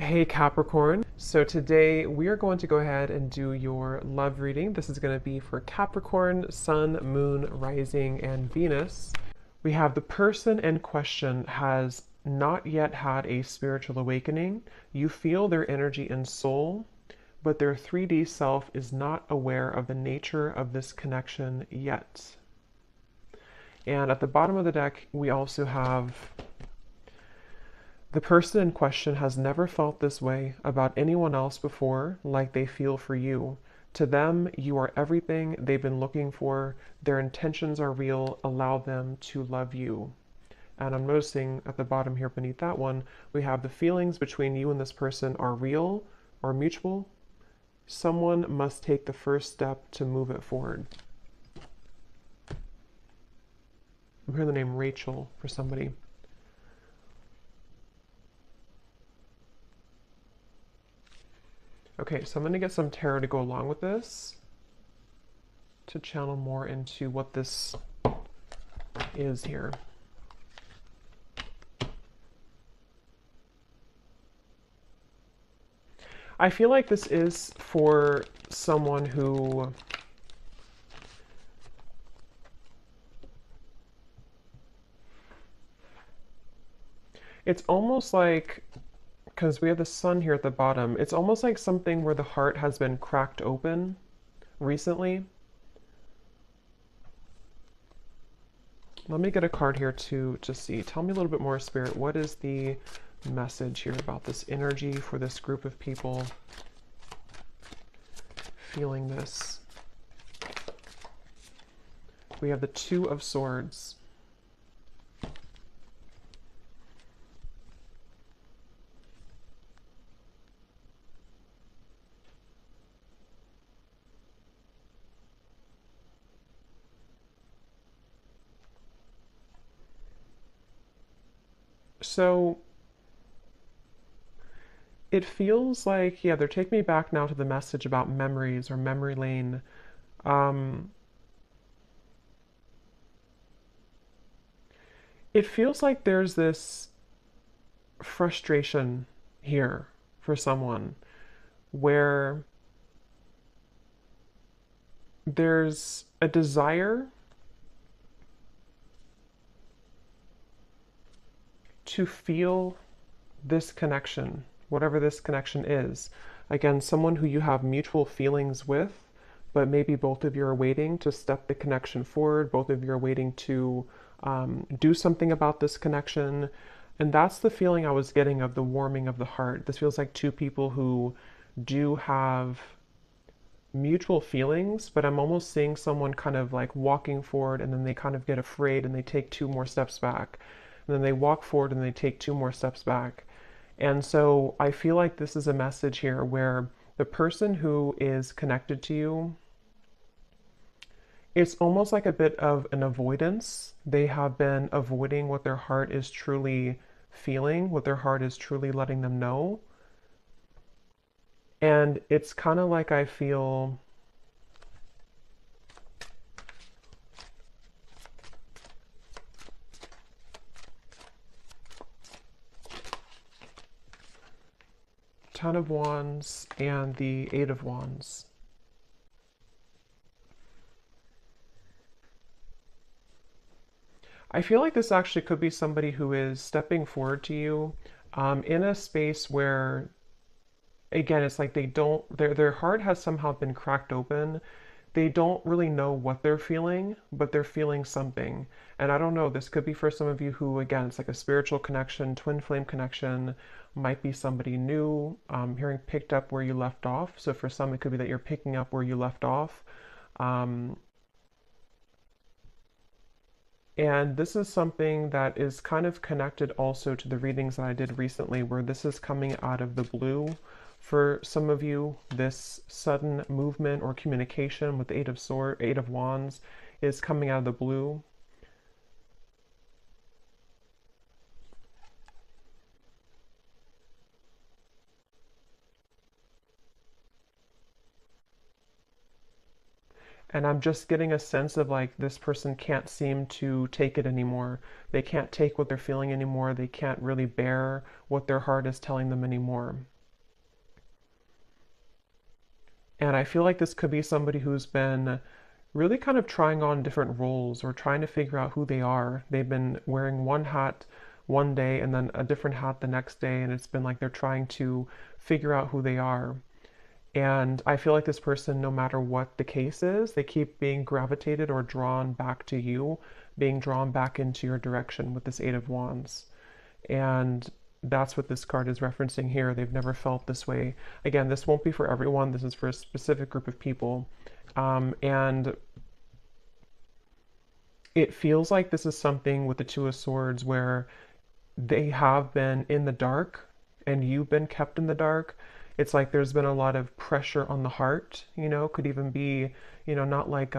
Hey Capricorn. So today we are going to go ahead and do your love reading. This is going to be for Capricorn, Sun, Moon, Rising, and Venus. We have the person in question has not yet had a spiritual awakening. You feel their energy and soul, but their 3D self is not aware of the nature of this connection yet. And at the bottom of the deck, we also have the person in question has never felt this way about anyone else before, like they feel for you. To them, you are everything they've been looking for. Their intentions are real. Allow them to love you. And I'm noticing at the bottom here beneath that one, we have the feelings between you and this person are real or mutual. Someone must take the first step to move it forward. I'm hearing the name Rachel for somebody. Okay, so I'm going to get some tarot to go along with this to channel more into what this is here. I feel like this is for someone who it's almost like, because we have the sun here at the bottom, it's almost like something where the heart has been cracked open recently. Let me get a card here to see. Tell me a little bit more, Spirit. What is the message here about this energy for this group of people feeling this? We have the Two of Swords. So it feels like, yeah, they're taking me back now to the message about memories or memory lane. It feels like there's this frustration here for someone where there's a desire to feel this connection, whatever this connection is. Again, someone who you have mutual feelings with, but maybe both of you are waiting to step the connection forward. Both of you are waiting to do something about this connection. And that's the feeling I was getting of the warming of the heart. This feels like two people who do have mutual feelings, but I'm almost seeing someone kind of like walking forward and then they kind of get afraid and they take two more steps back. And then they walk forward and they take two more steps back. And so I feel like this is a message here where the person who is connected to you, it's almost like a bit of an avoidance. They have been avoiding what their heart is truly feeling, what their heart is truly letting them know. And it's kind of like I feel Ten of Wands and the Eight of Wands. I feel like this actually could be somebody who is stepping forward to you in a space where, again, it's like they don't, their heart has somehow been cracked open. They don't really know what they're feeling, but they're feeling something. And I don't know, this could be for some of you who, again, it's like a spiritual connection, twin flame connection, might be somebody new, hearing picked up where you left off. So for some, it could be that you're picking up where you left off. And this is something that is kind of connected also to the readings that I did recently, where this is coming out of the blue for some of you. This sudden movement or communication with the Eight of Wands is coming out of the blue. And I'm just getting a sense of like this person can't seem to take it anymore. They can't take what they're feeling anymore. They can't really bear what their heart is telling them anymore. And I feel like this could be somebody who's been really kind of trying on different roles or trying to figure out who they are. They've been wearing one hat one day and then a different hat the next day, and it's been like they're trying to figure out who they are. And I feel like this person, no matter what the case is, they keep being gravitated or drawn back to you, being drawn back into your direction with this Eight of Wands. And that's what this card is referencing here. They've never felt this way. Again, this won't be for everyone. This is for a specific group of people. And it feels like this is something with the Two of Swords where they have been in the dark and you've been kept in the dark. It's like there's been a lot of pressure on the heart, could even be, not like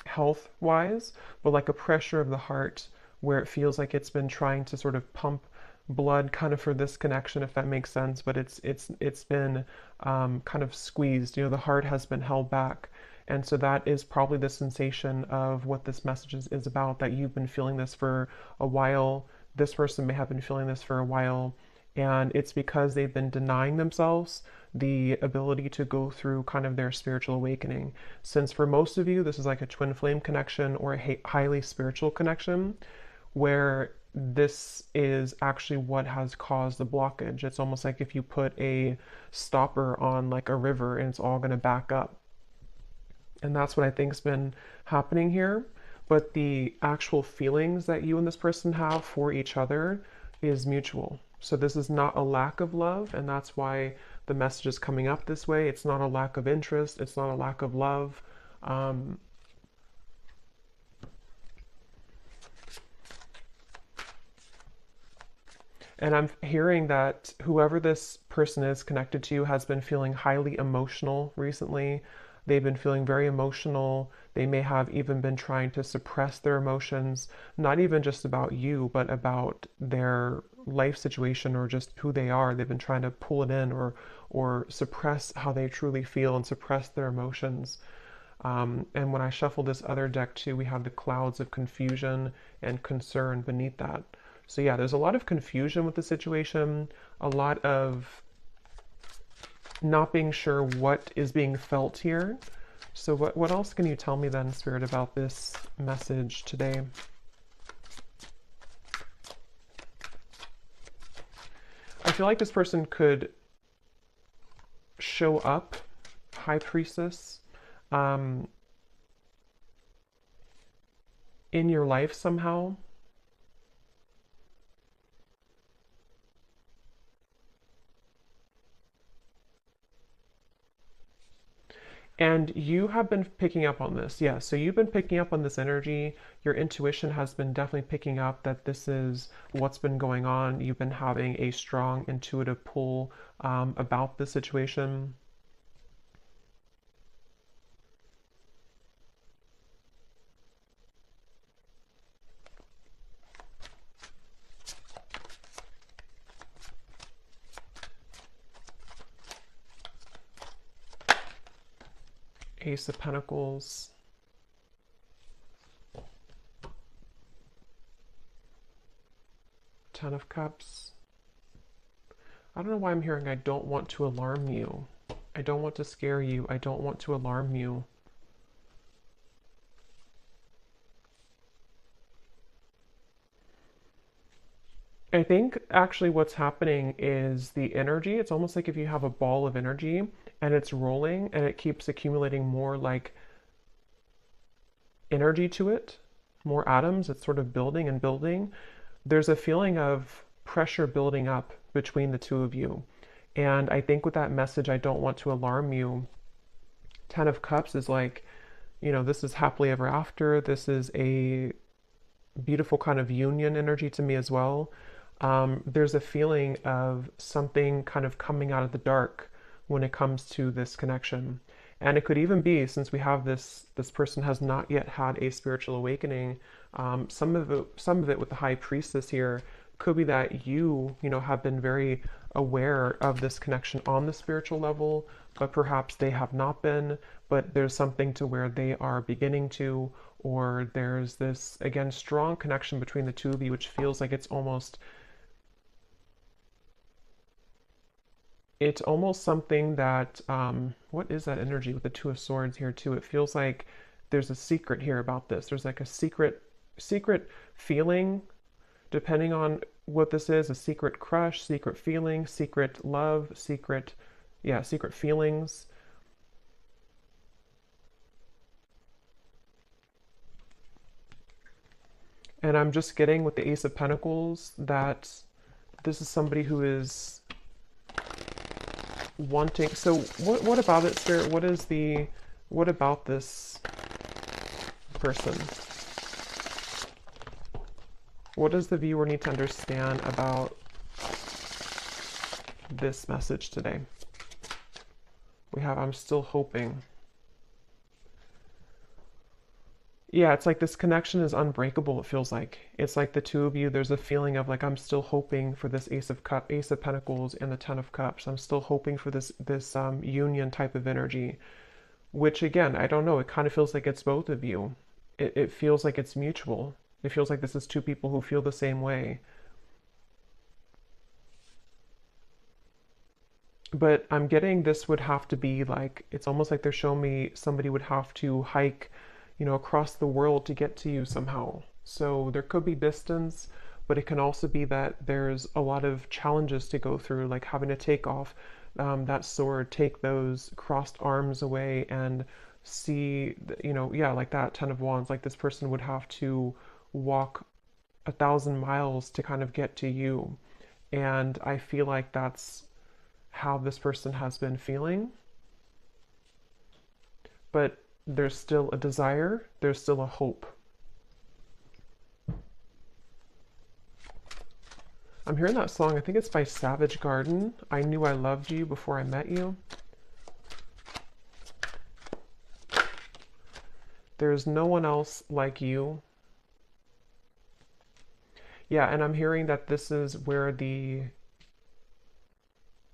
health wise, but like a pressure of the heart where it feels like it's been trying to sort of pump blood kind of for this connection, if that makes sense, but it's been kind of squeezed. The heart has been held back. And so that is probably the sensation of what this message is about, that you've been feeling this for a while. This person may have been feeling this for a while, and it's because they've been denying themselves the ability to go through kind of their spiritual awakening. Since for most of you, this is like a twin flame connection or a highly spiritual connection, where this is actually what has caused the blockage. It's almost like if you put a stopper on like a river and it's all going to back up. And that's what I think's been happening here. But the actual feelings that you and this person have for each other is mutual. So this is not a lack of love, and that's why the message is coming up this way. It's not a lack of interest. It's not a lack of love. And I'm hearing that whoever this person is connected to has been feeling highly emotional recently. They've been feeling very emotional. They may have even been trying to suppress their emotions, not even just about you, but about their life situation or just who they are. They've been trying to pull it in or suppress how they truly feel and suppress their emotions. And when I shuffle this other deck too, we have the clouds of confusion and concern beneath that. So yeah, there's a lot of confusion with the situation, a lot of not being sure what is being felt here. So what else can you tell me then, Spirit, about this message today? I feel like this person could show up, High Priestess, in your life somehow. And you have been picking up on this. Yeah, so you've been picking up on this energy. Your intuition has been definitely picking up that this is what's been going on. You've been having a strong intuitive pull about this situation. Ace of Pentacles. Ten of Cups. I don't know why I'm hearing I don't want to alarm you. I don't want to scare you. I don't want to alarm you. I think actually what's happening is the energy. It's almost like if you have a ball of energy and it's rolling and it keeps accumulating more like energy to it, more atoms. It's sort of building and building. There's a feeling of pressure building up between the two of you. And I think with that message, I don't want to alarm you. Ten of Cups is like, this is happily ever after. This is a beautiful kind of union energy to me as well. There's a feeling of something kind of coming out of the dark when it comes to this connection. And it could even be, since we have this person has not yet had a spiritual awakening, some of it with the High Priestess here could be that you have been very aware of this connection on the spiritual level, but perhaps they have not been, but there's something to where they are beginning to, or there's this, again, strong connection between the two of you, which feels like it's almost something that, what is that energy with the Two of Swords here too? It feels like there's a secret here about this. There's like a secret feeling, depending on what this is, a secret crush, secret feeling, secret love, secret feelings. And I'm just getting with the Ace of Pentacles that this is somebody who is wanting. So what about it, Spirit? What about this person? What does the viewer need to understand about this message today? We have, I'm still hoping. Yeah, it's like this connection is unbreakable, it feels like. It's like the two of you, there's a feeling of like, I'm still hoping for this Ace of Pentacles and the Ten of Cups. I'm still hoping for this union type of energy, which again, I don't know, it kind of feels like it's both of you. It feels like it's mutual. It feels like this is two people who feel the same way. But I'm getting this would have to be like, it's almost like they're showing me somebody would have to hike, you know, across the world to get to you somehow. So there could be distance, but it can also be that there's a lot of challenges to go through, like having to take off that sword, take those crossed arms away and see, you know, yeah, like that Ten of Wands, like this person would have to walk 1,000 miles to kind of get to you. And I feel like that's how this person has been feeling. But there's still a desire, there's still a hope. I'm hearing that song, I think it's by Savage Garden. I knew I loved you before I met you. There's no one else like you. Yeah, and I'm hearing that this is where the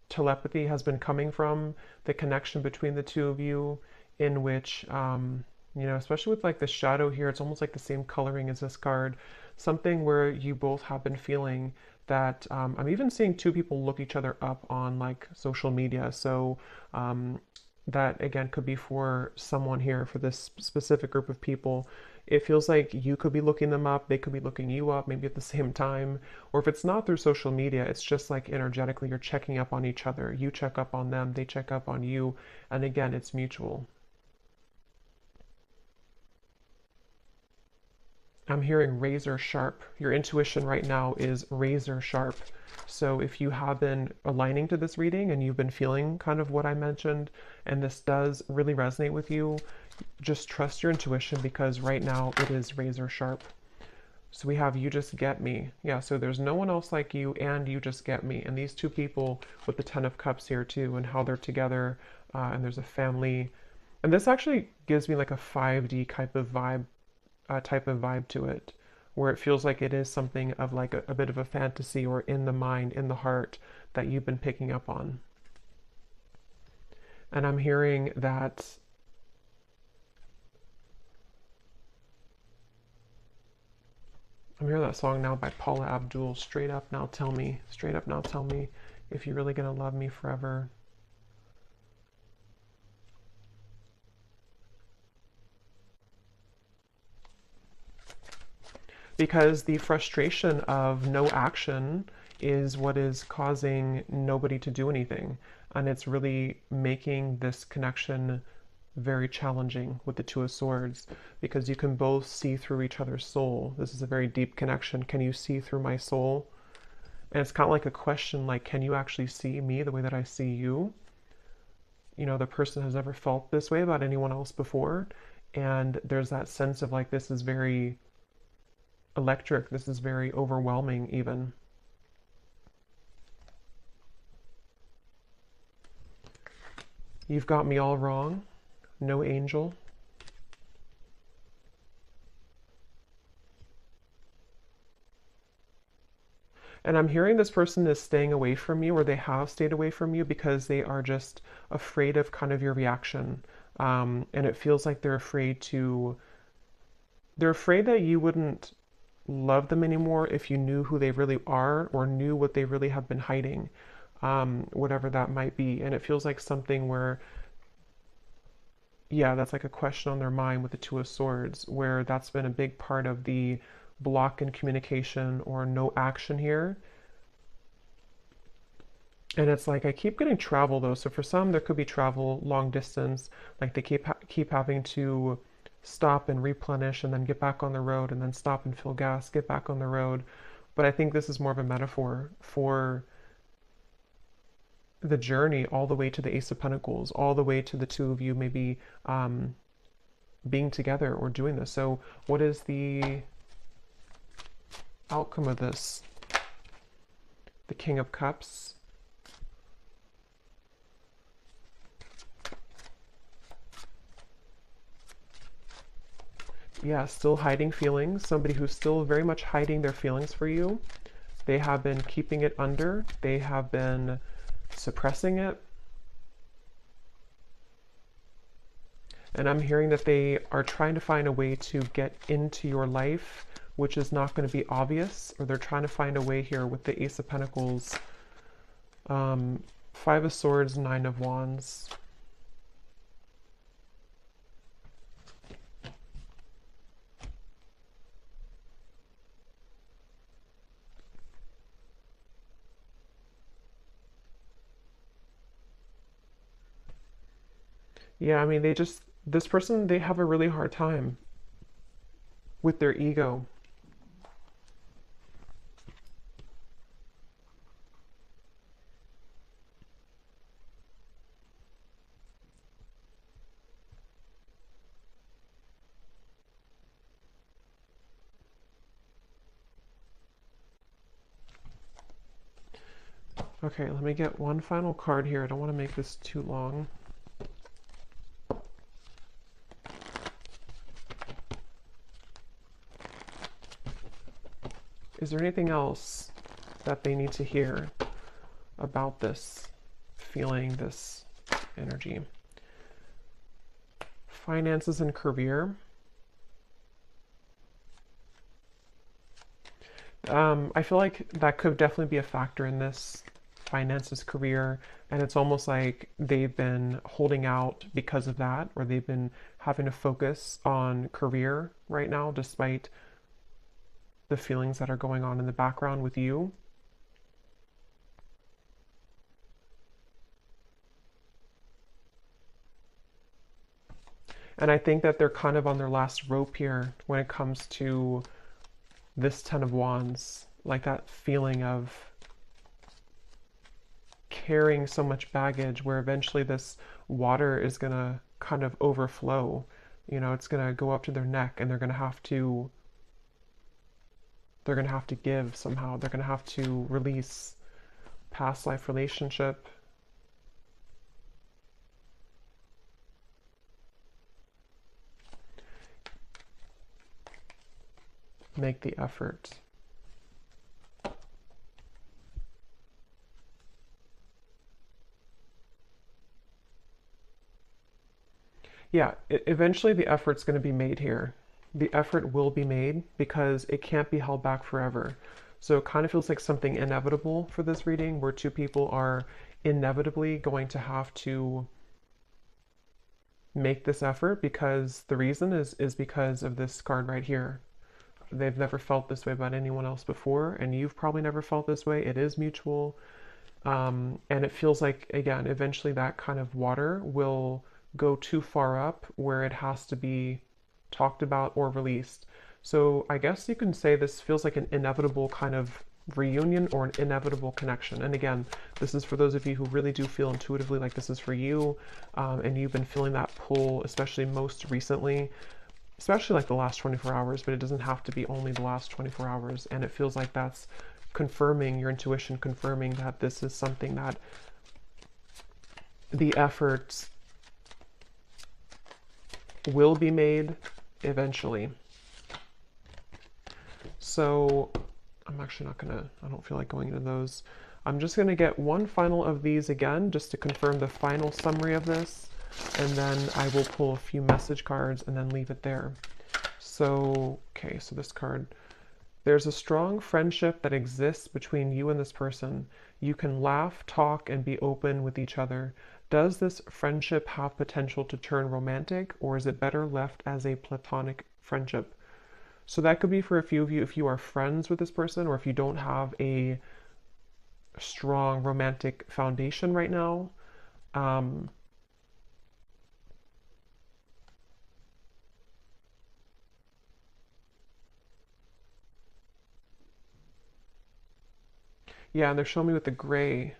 telepathy has been coming from, the connection between the two of you, in which, you know, especially with like the shadow here, it's almost like the same coloring as this card. Something where you both have been feeling that, I'm even seeing two people look each other up on like social media. So that again could be for someone here, for this specific group of people. It feels like you could be looking them up, they could be looking you up, maybe at the same time. Or if it's not through social media, it's just like energetically you're checking up on each other. You check up on them, they check up on you. And again, it's mutual. I'm hearing razor sharp. Your intuition right now is razor sharp. So if you have been aligning to this reading and you've been feeling kind of what I mentioned, and this does really resonate with you, just trust your intuition, because right now it is razor sharp. So we have you just get me. Yeah, so there's no one else like you and you just get me. And these two people with the Ten of Cups here too, and how they're together, and there's a family. And this actually gives me like a 5D type of vibe to it, where it feels like it is something of like a bit of a fantasy, or in the mind, in the heart, that you've been picking up on. And I'm hearing that I'm hearing that song now by Paula Abdul, Straight Up Now Tell Me, Straight Up Now Tell Me if you're really gonna love me forever. Because the frustration of no action is what is causing nobody to do anything. And it's really making this connection very challenging with the Two of Swords, because you can both see through each other's soul. This is a very deep connection. Can you see through my soul? And it's kind of like a question, like, can you actually see me the way that I see you? You know, the person has never felt this way about anyone else before. And there's that sense of like, this is very electric. This is very overwhelming even. You've got me all wrong. No angel. And I'm hearing this person is staying away from you, or they have stayed away from you because they are just afraid of kind of your reaction. And it feels like they're afraid that you wouldn't love them anymore if you knew who they really are or knew what they really have been hiding, whatever that might be. And it feels like something where, yeah, that's like a question on their mind with the Two of Swords, where that's been a big part of the block in communication or no action here. And it's like I keep getting travel though. So for some, there could be travel long distance, like they keep having to stop and replenish and then get back on the road and then stop and fill gas, get back on the road. But I think this is more of a metaphor for the journey all the way to the Ace of Pentacles, all the way to the two of you maybe being together or doing this. So what is the outcome of this? The King of Cups. Yeah, still hiding feelings. Somebody who's still very much hiding their feelings for you. They have been keeping it under. They have been suppressing it. And I'm hearing that they are trying to find a way to get into your life, which is not going to be obvious, or they're trying to find a way here with the Ace of Pentacles, Five of Swords, Nine of Wands. Yeah, I mean, this person, they have a really hard time with their ego. Okay, let me get one final card here. I don't want to make this too long. Is there anything else that they need to hear about this feeling, this energy? Finances and career. I feel like that could definitely be a factor in this. Finances, career, and it's almost like they've been holding out because of that, or they've been having to focus on career right now despite the feelings that are going on in the background with you. And I think that they're kind of on their last rope here when it comes to this Ten of Wands, like that feeling of carrying so much baggage where eventually this water is going to kind of overflow. You know, it's going to go up to their neck and they're going to have to give somehow. They're going to have to release past life relationship. Make the effort. Yeah, eventually the effort's going to be made here. The effort will be made because it can't be held back forever. So it kind of feels like something inevitable for this reading where two people are inevitably going to have to make this effort, because the reason is because of this card right here. They've never felt this way about anyone else before, and you've probably never felt this way. It is mutual. And it feels like, again, eventually that kind of water will go too far up where it has to be talked about or released. So I guess you can say this feels like an inevitable kind of reunion or an inevitable connection. And again, this is for those of you who really do feel intuitively like this is for you, and you've been feeling that pull, especially most recently, especially like the last 24 hours, but it doesn't have to be only the last 24 hours. And it feels like that's confirming your intuition, confirming that this is something that the efforts will be made eventually. So I'm actually not gonna, I don't feel like going into those. I'm just gonna get one final of these again, just to confirm the final summary of this. And then I will pull a few message cards and then leave it there. So, okay, so this card. There's a strong friendship that exists between you and this person. You can laugh, talk, and be open with each other. Does this friendship have potential to turn romantic, or is it better left as a platonic friendship? So that could be for a few of you if you are friends with this person, or if you don't have a strong romantic foundation right now. Yeah, and they're showing me with the gray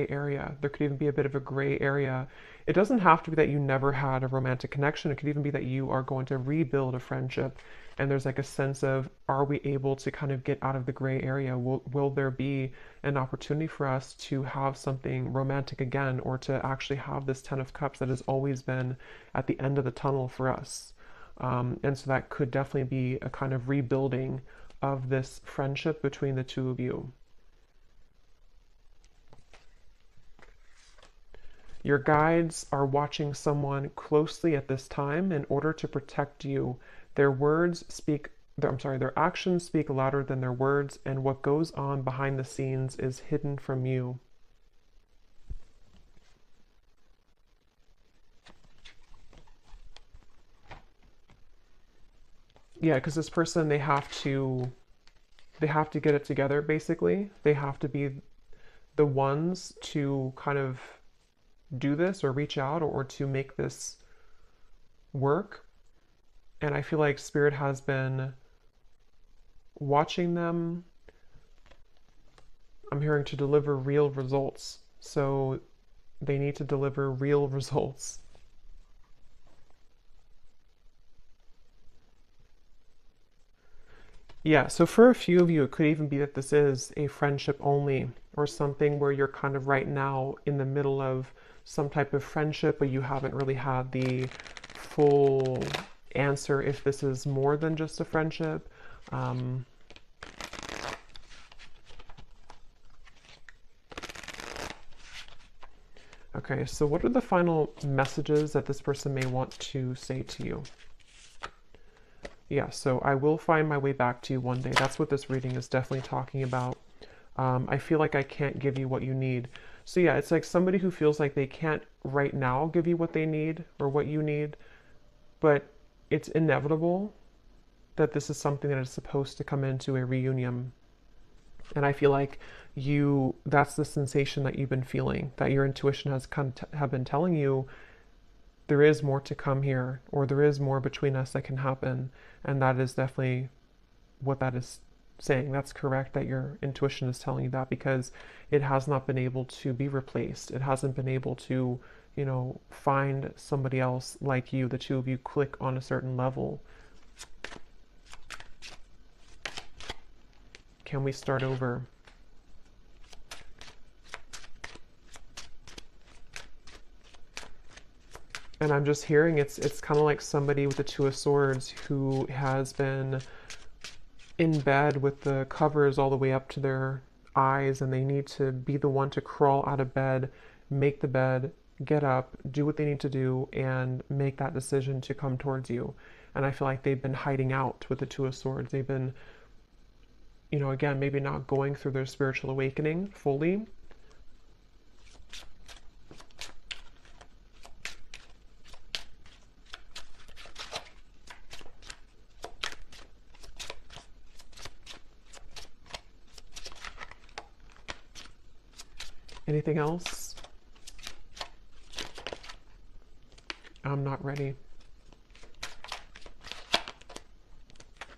area. There could even be a bit of a gray area. It doesn't have to be that you never had a romantic connection. It could even be that you are going to rebuild a friendship. And there's like a sense of, are we able to kind of get out of the gray area? Will there be an opportunity for us to have something romantic again, or to actually have this Ten of Cups that has always been at the end of the tunnel for us? And so that could definitely be a kind of rebuilding of this friendship between the two of you. Your guides are watching someone closely at this time in order to protect you. Their their actions speak louder than their words, and what goes on behind the scenes is hidden from you. Yeah, because this person, they have to get it together, basically. They have to be the ones to kind of do this, or reach out, or to make this work. And I feel like Spirit has been watching them. I'm hearing to deliver real results. So they need to deliver real results. Yeah, so for a few of you, it could even be that this is a friendship only, or something where you're kind of right now in the middle of some type of friendship, but you haven't really had the full answer if this is more than just a friendship. Okay, so what are the final messages that this person may want to say to you? Yeah, so I will find my way back to you one day. That's what this reading is definitely talking about. I feel like I can't give you what you need. So yeah, it's like somebody who feels like they can't right now give you what they need or what you need, but it's inevitable that this is something that is supposed to come into a reunion. And I feel like that's the sensation that you've been feeling, that your intuition has have been telling you there is more to come here, or there is more between us that can happen. And that is definitely what that is saying. That's correct, that your intuition is telling you that, because it has not been able to be replaced. It hasn't been able to, find somebody else like you. The two of you click on a certain level. Can we start over? And I'm just hearing it's kind of like somebody with the Two of Swords who has been in bed with the covers all the way up to their eyes, and they need to be the one to crawl out of bed, make the bed, get up, do what they need to do, and make that decision to come towards you. And I feel like they've been hiding out with the Two of Swords. They've been, again, maybe not going through their spiritual awakening fully. Anything else? I'm not ready.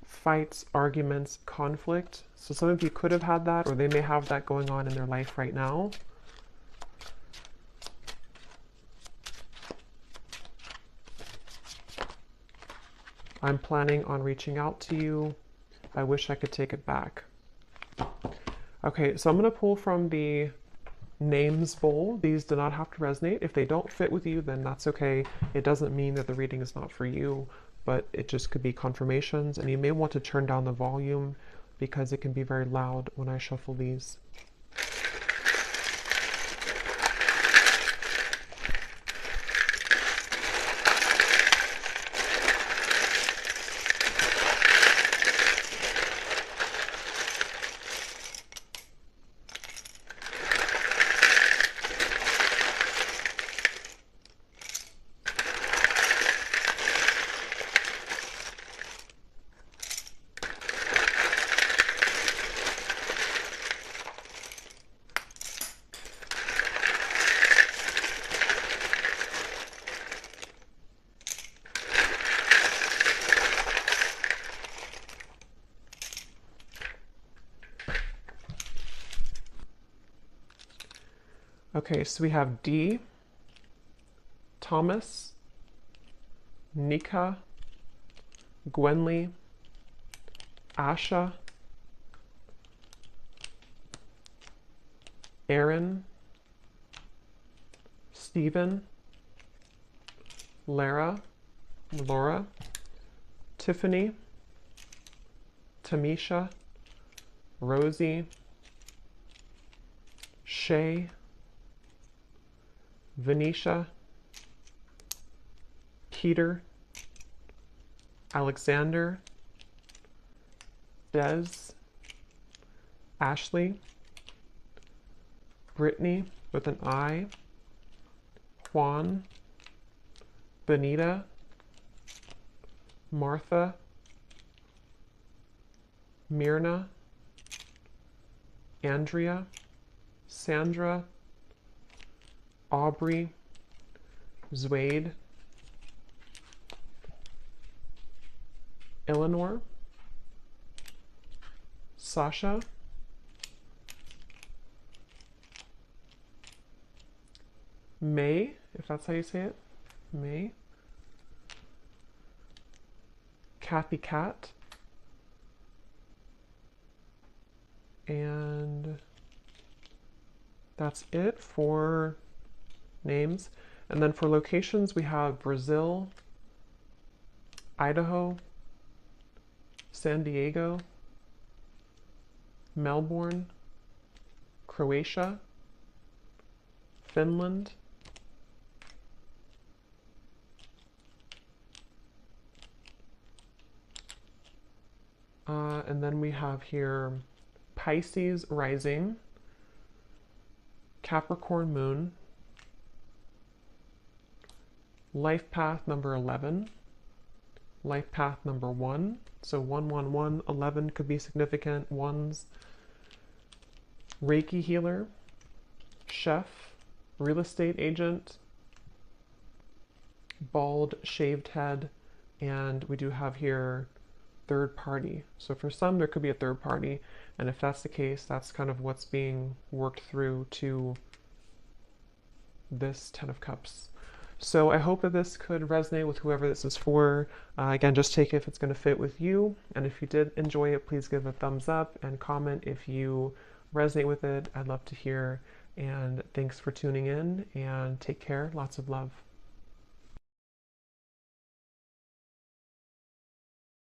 Fights, arguments, conflict. So some of you could have had that, or they may have that going on in their life right now. I'm planning on reaching out to you. I wish I could take it back. Okay, so I'm going to pull from the names bowl. These do not have to resonate. If they don't fit with you, then that's okay. It doesn't mean that the reading is not for you, but it just could be confirmations, and you may want to turn down the volume because it can be very loud when I shuffle these. Okay, so we have D, Thomas, Nika, Gwenly, Asha, Aaron, Stephen, Laura, Tiffany, Tamisha, Rosie, Shay, Venetia, Peter, Alexander, Des, Ashley, Brittany with an I, Juan, Benita, Martha, Myrna, Andrea, Sandra, Aubrey, Zwade, Eleanor, Sasha, May, if that's how you say it, May, Kathy Cat, and that's it for names. And then for locations, we have Brazil, Idaho, San Diego, Melbourne, Croatia, Finland, and then we have here Pisces rising, Capricorn moon, life path number 11, life path number 1, so 111, 11 could be significant ones, Reiki healer, chef, real estate agent, bald shaved head, and we do have here third party. So for some there could be a third party, and if that's the case, that's kind of what's being worked through to this 10 of Cups. So I hope that this could resonate with whoever this is for. Again, just take it if it's going to fit with you, and if you did enjoy it, please give a thumbs up and comment if you resonate with it. I'd love to hear, and thanks for tuning in, and take care. Lots of love.